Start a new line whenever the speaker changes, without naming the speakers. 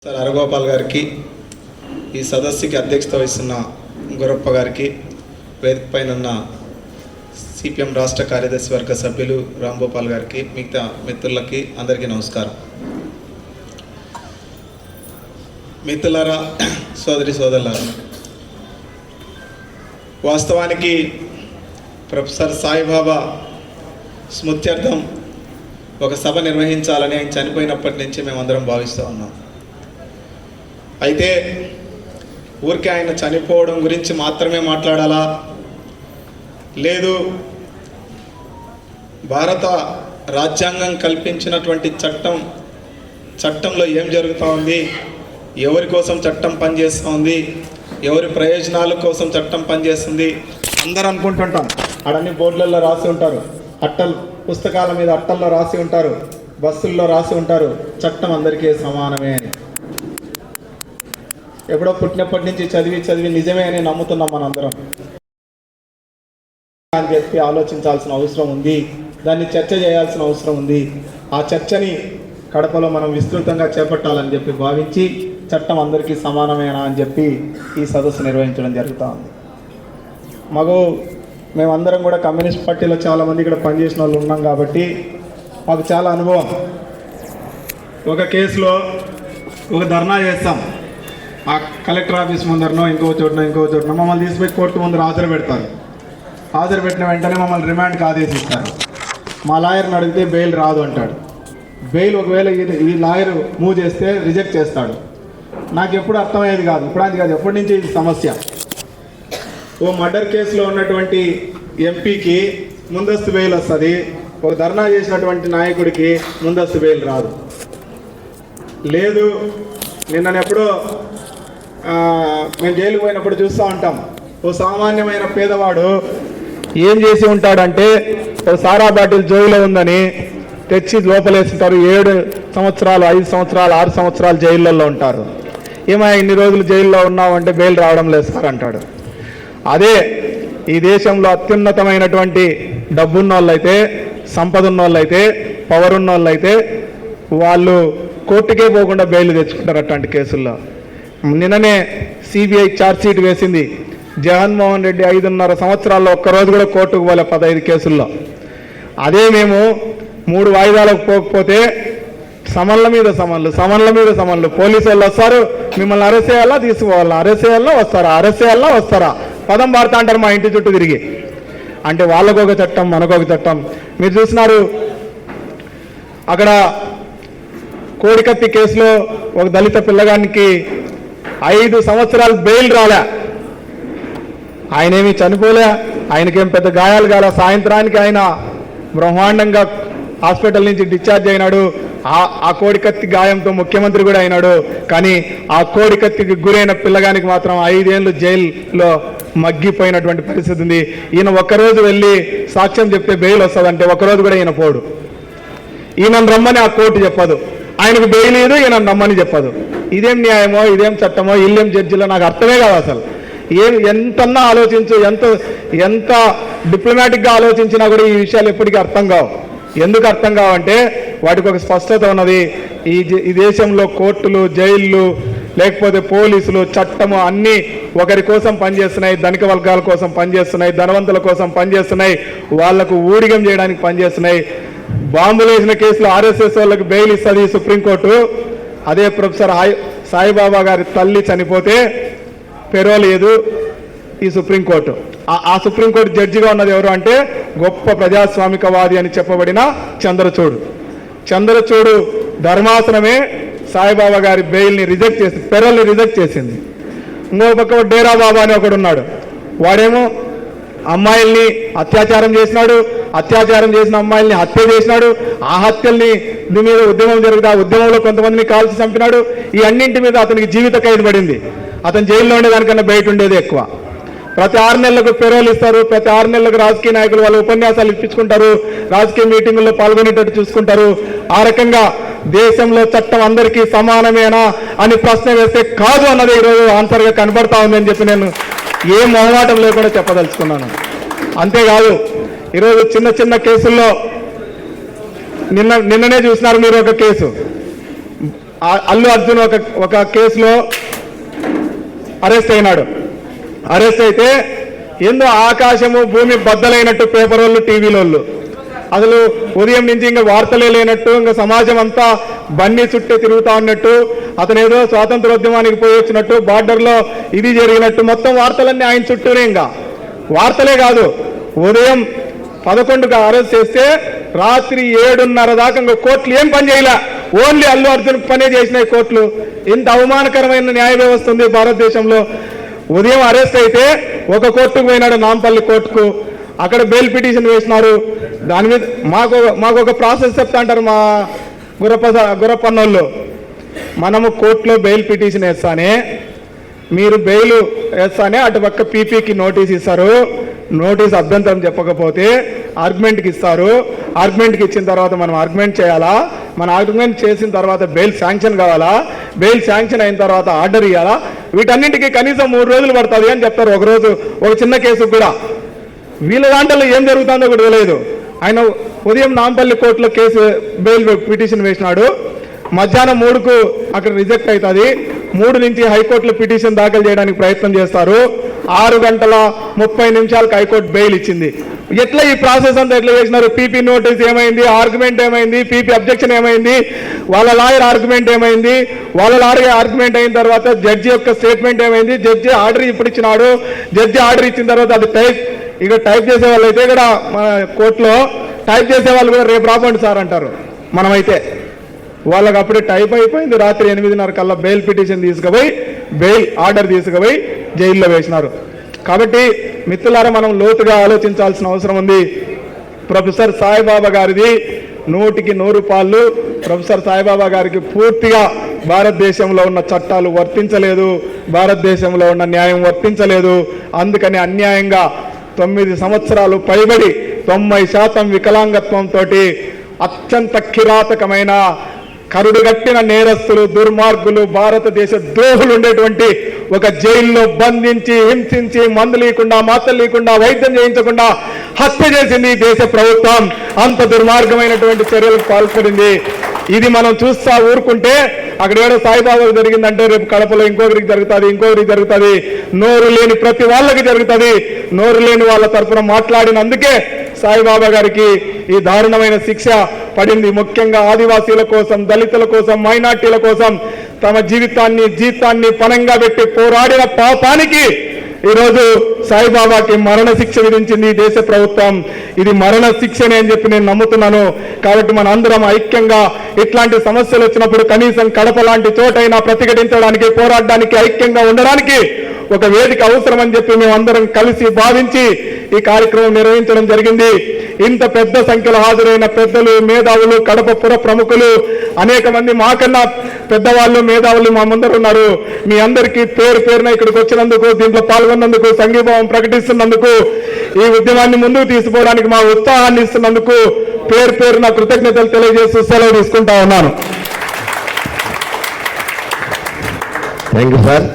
Sir Haragopal గారికి, ఈ సదస్సుకి అధ్యక్షత వహిస్తున్న గురప్ప గారికి, వేదిక పైన ఉన్న సిపిఎం రాష్ట్ర కార్యదర్శి వర్గ సభ్యులు రాంగోపాల్ గారికి, మిగతా మిత్రులకి అందరికీ నమస్కారం. మిత్రులారా, సోదరి సోదరులారా, వాస్తవానికి ప్రొఫెసర్ సాయిబాబా స్మృత్యర్థం ఒక సభ నిర్వహించాలని ఆయన చనిపోయినప్పటి నుంచి మేమందరం భావిస్తూ ఉన్నాం. అయితే ఊరికే ఆయన చనిపోవడం గురించి మాత్రమే మాట్లాడాలా, లేదు భారత రాజ్యాంగం కల్పించినటువంటి చట్టంలో ఏం జరుగుతూ ఉంది, ఎవరి కోసం చట్టం పనిచేస్తూ ఉంది, ఎవరి ప్రయోజనాల కోసం చట్టం పనిచేస్తుంది అందరూ అనుకుంటుంటాం. అడన్ని బోర్డులలో రాసి ఉంటారు, పుస్తకాల మీద అట్టల్లో రాసి ఉంటారు, బస్సుల్లో రాసి ఉంటారు, చట్టం అందరికీ సమానమే అని. ఎప్పుడో పుట్టినప్పటి నుంచి చదివి నిజమే అని నమ్ముతున్నాం మనందరం అని చెప్పి ఆలోచించాల్సిన అవసరం ఉంది, దాన్ని చర్చ చేయాల్సిన అవసరం ఉంది. ఆ చర్చని కడపలో మనం విస్తృతంగా చేపట్టాలని చెప్పి భావించి చట్టం అందరికీ సమానమేనా అని చెప్పి ఈ సదస్సు నిర్వహించడం జరుగుతూ ఉంది. మేమందరం కూడా కమ్యూనిస్ట్ పార్టీలో చాలామంది ఇక్కడ పనిచేసిన వాళ్ళు ఉన్నాం కాబట్టి మాకు చాలా అనుభవం. ఒక కేసులో ఒక ధర్నా చేస్తాం, ఆ కలెక్టర్ ఆఫీస్ ముందరనో ఇంకో చోటనో మమ్మల్ని తీసుకుపోయి కోర్టు ముందర హాజరు పెడతారు. హాజరు పెట్టిన వెంటనే మమ్మల్ని రిమాండ్కి ఆదేశిస్తారు. మా లాయర్ని అడిగితే బెయిల్ రాదు అంటాడు. బెయిల్ ఒకవేళ ఈ లాయర్ మూవ్ చేస్తే రిజెక్ట్ చేస్తాడు. నాకు ఎప్పుడు అర్థమయ్యేది కాదు, ఎప్పటి నుంచి ఇది సమస్య. ఓ మర్డర్ కేసులో ఉన్నటువంటి ఎంపీకి ముందస్తు బెయిల్ వస్తుంది, ఒక ధర్నా చేసినటువంటి నాయకుడికి ముందస్తు బెయిల్ రాదు. లేదు, నిన్నెప్పుడో మేము జైలుకు పోయినప్పుడు చూస్తూ ఉంటాం, ఓ సామాన్యమైన పేదవాడు ఏం చేసి ఉంటాడంటే ఓ సారా బాటిల్ జైల్లో ఉందని తెచ్చి లోపలేస్తుంటారు. 7 సంవత్సరాలు 5 సంవత్సరాలు 6 సంవత్సరాలు జైళ్ళల్లో ఉంటారు. ఏమైనా ఇన్ని రోజులు జైల్లో ఉన్నావు అంటే బెయిల్ రావడం లేదు సార్ అంటాడు. అదే ఈ దేశంలో అత్యున్నతమైనటువంటి డబ్బున్న వాళ్ళైతే, సంపద ఉన్న వాళ్ళైతే, పవర్ ఉన్న వాళ్ళైతే వాళ్ళు కోర్టుకే పోకుండా బెయిల్ తెచ్చుకుంటారు అట్లాంటి కేసుల్లో. నిన్ననే సిబిఐ ఛార్జ్షీట్ వేసింది. జగన్మోహన్ రెడ్డి 5.5 సంవత్సరాల్లో ఒక్కరోజు కూడా కోర్టుకు పోలే 15 కేసుల్లో. అదే మేము 3 వాయిదాలకు పోకపోతే సమన్ల మీద సమన్లు పోలీసు వాళ్ళు వస్తారు, మిమ్మల్ని అరెస్ట్ చేయాలా తీసుకోవాలా, అరెస్ట్ చేయాలా వస్తారా పదం వాడుతా అంటారు మా ఇంటి చుట్టూ తిరిగి. అంటే వాళ్ళకొక చట్టం మనకొక చట్టం. మీరు చూసినారు, అక్కడ కోడికత్తి కేసులో ఒక దళిత పిల్లగానికి 5 సంవత్సరాలు బెయిల్ రాలే. ఆయనేమి చనిపోలే, ఆయనకేం పెద్ద గాయాలు కాలే. సాయంత్రానికి ఆయన బ్రహ్మాండంగా హాస్పిటల్ నుంచి డిశ్చార్జ్ అయినాడు. ఆ కోడికత్తి గాయంతో ముఖ్యమంత్రి కూడా అయినాడు. కానీ ఆ కోడికత్తికి గురైన పిల్లగానికి మాత్రం 5 ఏళ్ళు జైల్లో మగ్గిపోయినటువంటి పరిస్థితి ఉంది. ఈయన ఒక్కరోజు వెళ్ళి సాక్ష్యం చెప్తే బెయిల్ వస్తుందంటే ఒక్కరోజు కూడా ఈయన పోడు. ఈయనను రమ్మని ఆ కోర్టు చెప్పదు, ఆయనకు బెయిల్ లేదు, ఈయన రమ్మని చెప్పదు. ఇదేం న్యాయమో, ఇదేం చట్టమో, ఇల్లేం జడ్జిలో నాకు అర్థమే కాదు అసలు. ఎంతన్నా ఆలోచించు, ఎంత డిప్లొమాటిక్గా ఆలోచించినా కూడా ఈ విషయాలు ఎప్పటికీ అర్థం కావు. ఎందుకు అర్థం కావంటే వాటికి ఒక స్పష్టత ఉన్నది. ఈ దేశంలో కోర్టులు, జైళ్ళు, లేకపోతే పోలీసులు, చట్టము అన్నీ ఒకరి కోసం పనిచేస్తున్నాయి, ధనిక వర్గాల కోసం పనిచేస్తున్నాయి, ధనవంతుల కోసం పనిచేస్తున్నాయి, వాళ్లకు ఊడిగం చేయడానికి పనిచేస్తున్నాయి. బాంబులు వేసిన కేసులో ఆర్ఎస్ఎస్ వాళ్ళకి బెయిల్ ఇస్తుంది సుప్రీంకోర్టు. అదే ప్రొఫెసర్ సాయిబాబా గారి తల్లి చనిపోతే పెరోల్ లేదు ఈ సుప్రీంకోర్టు. ఆ సుప్రీంకోర్టు జడ్జిగా ఉన్నది ఎవరు అంటే గొప్ప ప్రజాస్వామికవాది అని చెప్పబడిన చంద్రచూడు ధర్మాసనమే సాయిబాబా గారి బెయిల్ని రిజెక్ట్ చేసి, పెరోల్ని రిజెక్ట్ చేసింది. ఇంకో పక్క డేరా బాబా అని ఒకడు ఉన్నాడు. వాడేమో అమ్మాయిల్ని అత్యాచారం చేసినాడు, అత్యాచారం చేసిన అమ్మాయిల్ని హత్య చేసినాడు. ఆ హత్యల్ని దీని మీద ఉద్యమం జరిగితే ఆ ఉద్యమంలో కొంతమందిని కాల్చి చంపినాడు. ఈ అన్నింటి మీద అతనికి జీవిత ఖైదు పడింది. అతను జైల్లో ఉండేదానికన్నా బయట ఉండేది ఎక్కువ. ప్రతి 6 నెలలకు పెరోల్ ఇస్తారు, ప్రతి 6 నెలలకు రాజకీయ నాయకులు వాళ్ళ ఉపన్యాసాలు ఇప్పించుకుంటారు, రాజకీయ మీటింగుల్లో పాల్గొనేటట్టు చూసుకుంటారు. ఆ రకంగా దేశంలో చట్టం అందరికీ సమానమేనా అని ప్రశ్న వేస్తే కాదు అన్నది ఈరోజు ఆన్సర్గా కనబడతా ఉందని చెప్పి నేను ఏ మొహమాటం లేకుండా చెప్పదలుచుకున్నాను. అంతేకాదు, ఈరోజు చిన్న కేసుల్లో నిన్ననే చూసినారు మీరు ఒక కేసు. అల్లు అర్జున్ ఒక కేసులో అరెస్ట్ అయినాడు. అరెస్ట్ అయితే ఏందో ఆకాశము భూమి బద్దలైనట్టు పేపర్ వాళ్ళు టీవీ వాళ్ళు అసలు ఉదయం నుంచి ఇంకా వార్తలే లేనట్టు, ఇంకా సమాజం అంతా బన్నీ చుట్టే తిరుగుతా ఉన్నట్టు, అతను ఏదో స్వాతంత్రోద్యమానికి పోయి వచ్చినట్టు, బార్డర్లో ఇది జరిగినట్టు మొత్తం వార్తలన్నీ ఆయన చుట్టూనే. ఇంకా వార్తలే కాదు, ఉదయం 11కు అరెస్ట్ చేస్తే రాత్రి 7:30 దాకా ఇంకా కోర్టులు ఏం పని చేయలే. ఓన్లీ అల్లు అర్జున్ పనే చేసినాయి కోర్టులు. ఇంత అవమానకరమైన న్యాయ వ్యవస్థ ఉంది భారతదేశంలో. ఉదయం అరెస్ట్ అయితే ఒక కోర్టుకు పోయినాడు, నాంపల్లి కోర్టుకు. అక్కడ బెయిల్ పిటిషన్ వేసినారు. దాని మీద మాకు ఒక ప్రాసెస్ చెప్తా అంటారు మా గురప్పన్నోళ్ళు. మనము కోర్టులో బెయిల్ పిటిషన్ వేస్తానే, మీరు బెయిల్ వేస్తానే అటుపక్క పీపీకి నోటీస్ ఇస్తారు. నోటీస్ అభ్యంతరం చెప్పకపోతే ఆర్గ్యుమెంట్కి ఇస్తారు. ఆర్గ్యుమెంట్కి ఇచ్చిన తర్వాత మనం ఆర్గ్యుమెంట్ చేయాలా, మన ఆర్గ్యుమెంట్ చేసిన తర్వాత బెయిల్ శాంక్షన్ కావాలా, బెయిల్ శాంక్షన్ అయిన తర్వాత ఆర్డర్ ఇవ్వాలా, వీటన్నింటికి కనీసం 3 రోజులు పడుతుంది అని చెప్తారు. ఒకరోజు ఒక చిన్న కేసు కూడా. వీళ్ళ దాంట్లో ఏం జరుగుతుందో కూడా తెలియదు. ఆయన ఉదయం నాంపల్లి కోర్టులో కేసు బెయిల్ పిటిషన్ వేసినాడు. మధ్యాహ్నం 3కు అక్కడ రిజెక్ట్ అవుతుంది. 3 నుంచి హైకోర్టులో పిటిషన్ దాఖలు చేయడానికి ప్రయత్నం చేస్తారు. 6:30 హైకోర్టు బెయిల్ ఇచ్చింది. ఎట్లా ఈ ప్రాసెస్ అంతా ఎట్లా చేసినారు? పీపీ నోటీస్ ఏమైంది, ఆర్గ్యుమెంట్ ఏమైంది, పీపీ అబ్జెక్షన్ ఏమైంది, వాళ్ళ లాయర్ ఆర్గ్యుమెంట్ ఏమైంది, వాళ్ళ లాయర్ ఆర్గ్యుమెంట్ అయిన తర్వాత జడ్జి యొక్క స్టేట్మెంట్ ఏమైంది, జడ్జి ఆర్డర్ ఇప్పుడు ఇచ్చినాడు. జడ్జి ఆర్డర్ ఇచ్చిన తర్వాత అది టైప్ చేసే వాళ్ళు అయితే ఇక్కడ మన కోర్టులో టైప్ చేసే వాళ్ళు కూడా రేపు రాబండి సార్ అంటారు. మనమైతే వాళ్ళకి అప్పుడే టైప్ అయిపోయింది. రాత్రి 8:30 కల్లా బెయిల్ పిటిషన్ తీసుకుపోయి బెయిల్ ఆర్డర్ తీసుకుపోయి జైల్లో వేసినారు. కాబట్టి మిత్రులారా, మనం లోతుగా ఆలోచించాల్సిన అవసరం ఉంది. ప్రొఫెసర్ సాయిబాబా గారిది 100కి 100 పాళ్ళు. ప్రొఫెసర్ సాయిబాబా గారికి పూర్తిగా భారతదేశంలో ఉన్న చట్టాలు వర్తించలేదు, భారతదేశంలో ఉన్న న్యాయం వర్తించలేదు. అందుకని అన్యాయంగా 9 సంవత్సరాలు పైబడి 90% వికలాంగత్వంతో అత్యంత కిరాతకమైన కరుడుగట్టిన నేరస్తులు, దుర్మార్గులు, భారతదేశ ద్రోహులు ఉండేటువంటి ఒక జైల్లో బంధించి, హింసించి, మందు లేకుండా, మాత్రలు లేకుండా, వైద్యం చేయించకుండా హత్య చేసింది దేశ ప్రభుత్వం. అంత దుర్మార్గమైనటువంటి చర్యలకు పాల్పడింది. ఇది మనం చూస్తా ఊరుకుంటే అక్కడ ఏడో సాయిబాబాకు జరిగిందంటే రేపు కడపలో ఇంకొకరికి జరుగుతుంది, ఇంకొకరికి జరుగుతుంది. నోరు లేని ప్రతి వాళ్ళకి జరుగుతుంది. నోరు లేని వాళ్ళ తరఫున మాట్లాడినందుకే సాయిబాబా గారికి ఈ దారుణమైన శిక్ష పడింది. ముఖ్యంగా ఆదివాసీల కోసం, దళితుల కోసం, మైనార్టీల కోసం తమ జీవితాన్ని పణంగా పెట్టి పోరాడిన పాపానికి ఈరోజు సాయిబాబాకి మరణ శిక్ష విధించింది ఈ దేశ ప్రభుత్వం. ఇది మరణ శిక్షనే అని చెప్పి నేను నమ్ముతున్నాను. కాబట్టి మన అందరం ఐక్యంగా ఇట్లాంటి సమస్యలు వచ్చినప్పుడు కనీసం కడప లాంటి చోటైనా ప్రతిఘటించడానికి, పోరాడడానికి, ఐక్యంగా ఉండడానికి ఒక వేదిక అవసరం అని చెప్పి మేమందరం కలిసి భావించి ఈ కార్యక్రమం నిర్వహించడం జరిగింది. ఇంత పెద్ద సంఖ్యలో హాజరైన పెద్దలు, మేధావులు, కడప పుర ప్రముఖులు, అనేక మంది మాకన్నా పెద్దవాళ్ళు, మేధావులు మా ముందర ఉన్నారు. మీ అందరికీ పేరు పేరున ఇక్కడికి వచ్చినందుకు, దీంట్లో పాల్గొన్నందుకు, సంఘీభావం ప్రకటిస్తున్నందుకు, ఈ ఉద్యమాన్ని ముందుకు తీసుకోవడానికి మా ఉత్సాహాన్ని ఇస్తున్నందుకు పేరు పేరున కృతజ్ఞతలు తెలియజేస్తూ సెలవు తీసుకుంటా ఉన్నాను.
Thank you sir.